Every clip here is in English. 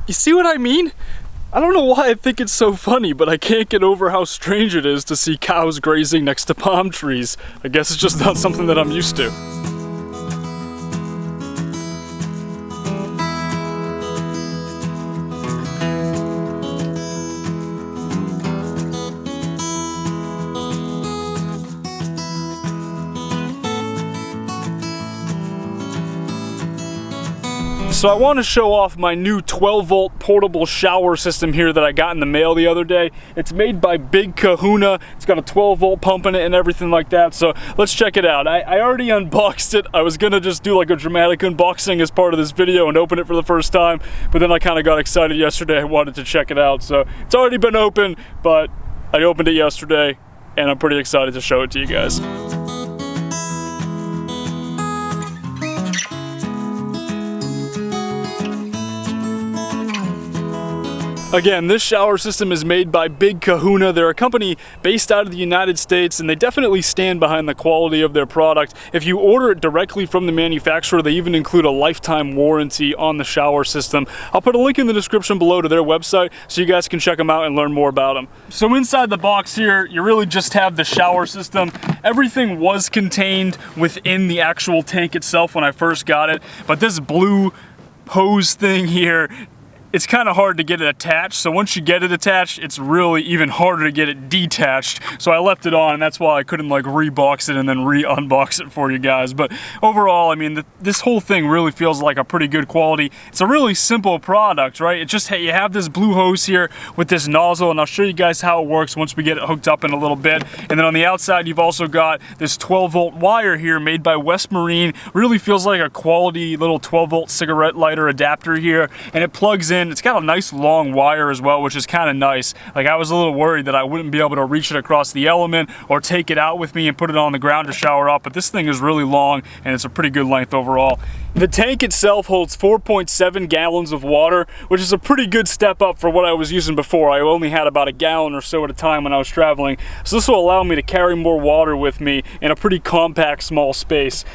You see what I mean? I don't know why I think it's so funny, but I can't get over how strange it is to see cows grazing next to palm trees. I guess it's just not something that I'm used to. So I want to show off my new 12-volt portable shower system here that I got in the mail the other day. It's made by Big Kahuna. It's got a 12-volt pump in it and everything like that. So let's check it out. I already unboxed it. I was gonna just do like a dramatic unboxing as part of this video and open it for the first time, but then I kind of got excited yesterday. I wanted to check it out. So it's already been open, but I opened it yesterday and I'm pretty excited to show it to you guys. Again, this shower system is made by Big Kahuna. They're a company based out of the United States, and they definitely stand behind the quality of their product. If you order it directly from the manufacturer, they even include a lifetime warranty on the shower system. I'll put a link in the description below to their website so you guys can check them out and learn more about them. So inside the box here, you really just have the shower system. Everything was contained within the actual tank itself when I first got it, but this blue hose thing here, it's kind of hard to get it attached, so once you get it attached, it's really even harder to get it detached. So I left it on, and that's why I couldn't like rebox it and then re-unbox it for you guys. But overall, I mean, this whole thing really feels like a pretty good quality. It's a really simple product, right? It just, hey, you have this blue hose here with this nozzle, and I'll show you guys how it works once we get it hooked up in a little bit. And then on the outside, you've also got this 12-volt wire here made by West Marine. Really feels like a quality little 12-volt cigarette lighter adapter here, and it plugs in. It's got a nice long wire as well, which is kind of nice. Like, I was a little worried that I wouldn't be able to reach it across the element or take it out with me and put it on the ground to shower up, but this thing is really long and it's a pretty good length overall. The tank itself holds 4.7 gallons of water, which is a pretty good step up for what I was using before. I only had about a gallon or so at a time when I was traveling, so this will allow me to carry more water with me in a pretty compact, small space.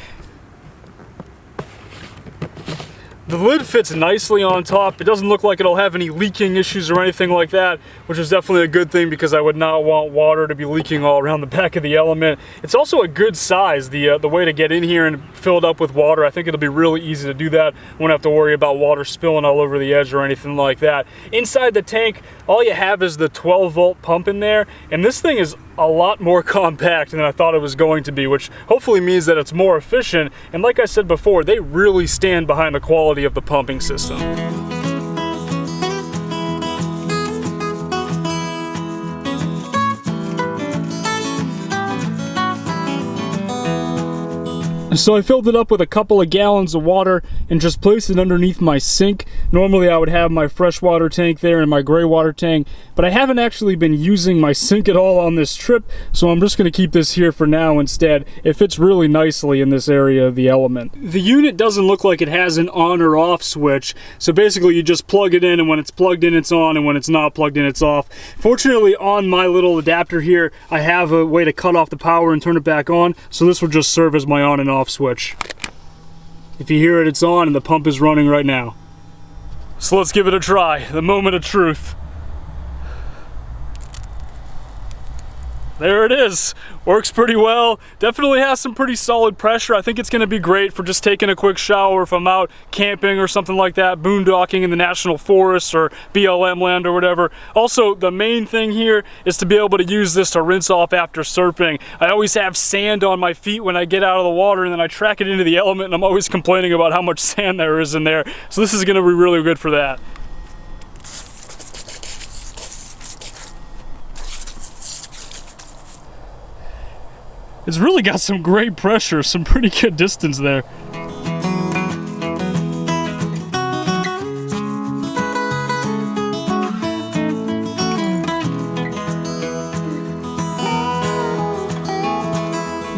The lid fits nicely on top. It doesn't look like it'll have any leaking issues or anything like that, which is definitely a good thing because I would not want water to be leaking all around the back of the element. It's also a good size, the way to get in here and fill it up with water. I think it'll be really easy to do that. Won't have to worry about water spilling all over the edge or anything like that. Inside the tank, all you have is the 12-volt pump in there, and this thing is a lot more compact than I thought it was going to be, which hopefully means that it's more efficient. And like I said before, they really stand behind the quality of the pumping system. So I filled it up with a couple of gallons of water and just placed it underneath my sink. Normally I would have my freshwater tank there and my gray water tank, but I haven't actually been using my sink at all on this trip, so I'm just going to keep this here for now instead. It fits really nicely in this area of the element. The unit doesn't look like it has an on or off switch, so basically you just plug it in, and when it's plugged in it's on, and when it's not plugged in it's off. Fortunately, on my little adapter here, I have a way to cut off the power and turn it back on, so this will just serve as my on and off switch. If you hear it, it's on and the pump is running right now. So let's give it a try. The moment of truth. There it is. Works pretty well. Definitely has some pretty solid pressure. I think it's going to be great for just taking a quick shower if I'm out camping or something like that, boondocking in the national forests or BLM land or whatever. Also, the main thing here is to be able to use this to rinse off after surfing. I always have sand on my feet when I get out of the water, and then I track it into the element, and I'm always complaining about how much sand there is in there. So this is going to be really good for that. It's really got some great pressure, some pretty good distance there.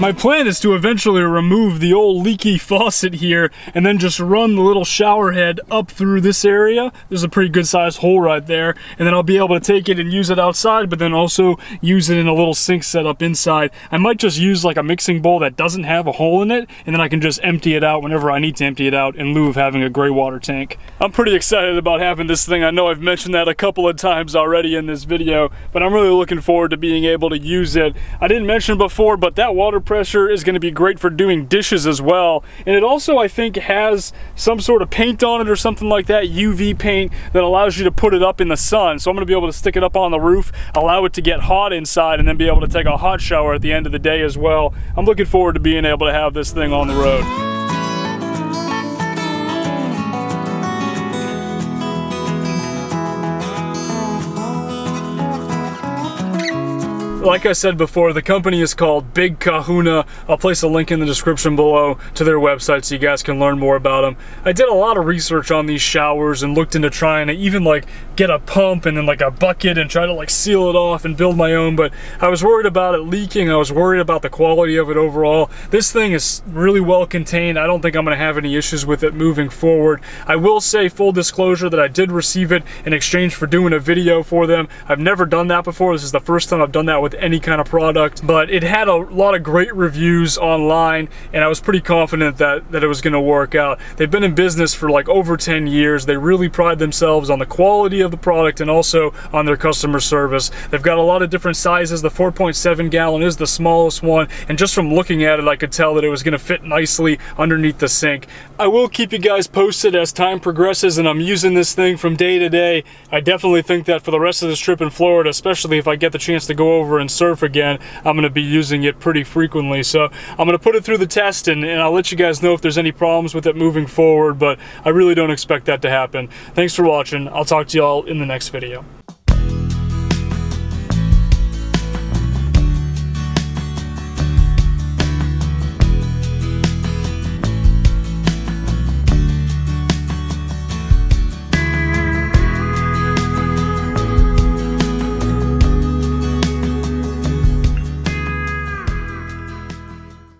My plan is to eventually remove the old leaky faucet here and then just run the little shower head up through this area. There's a pretty good sized hole right there, and then I'll be able to take it and use it outside, but then also use it in a little sink setup inside. I might just use like a mixing bowl that doesn't have a hole in it, and then I can just empty it out whenever I need to empty it out in lieu of having a gray water tank. I'm pretty excited about having this thing. I know I've mentioned that a couple of times already in this video, but I'm really looking forward to being able to use it. I didn't mention before, but that water pressure is going to be great for doing dishes as well. And it also, I think, has some sort of paint on it or something like that, UV paint, that allows you to put it up in the sun. So I'm going to be able to stick it up on the roof, allow it to get hot inside, and then be able to take a hot shower at the end of the day as well. I'm looking forward to being able to have this thing on the road. Like I said before, the company is called Big Kahuna. I'll place a link in the description below to their website so you guys can learn more about them. I did a lot of research on these showers and looked into trying to even like get a pump and then like a bucket and try to like seal it off and build my own, but I was worried about it leaking. I was worried about the quality of it overall. This thing is really well contained. I don't think I'm gonna have any issues with it moving forward. I will say, full disclosure, that I did receive it in exchange for doing a video for them. I've never done that before. This is the first time I've done that with any kind of product, but it had a lot of great reviews online, and I was pretty confident that it was going to work out. They've been in business for like over 10 years. They really pride themselves on the quality of the product and also on their customer service. They've got a lot of different sizes. The 4.7 gallon is the smallest one, and just from looking at it, I could tell that it was going to fit nicely underneath the sink. I will keep you guys posted as time progresses and I'm using this thing from day to day. I definitely think that for the rest of this trip in Florida, especially if I get the chance to go over and surf again, I'm going to be using it pretty frequently. So I'm going to put it through the test and I'll let you guys know if there's any problems with it moving forward, but I really don't expect that to happen. Thanks for watching. I'll talk to y'all in the next video.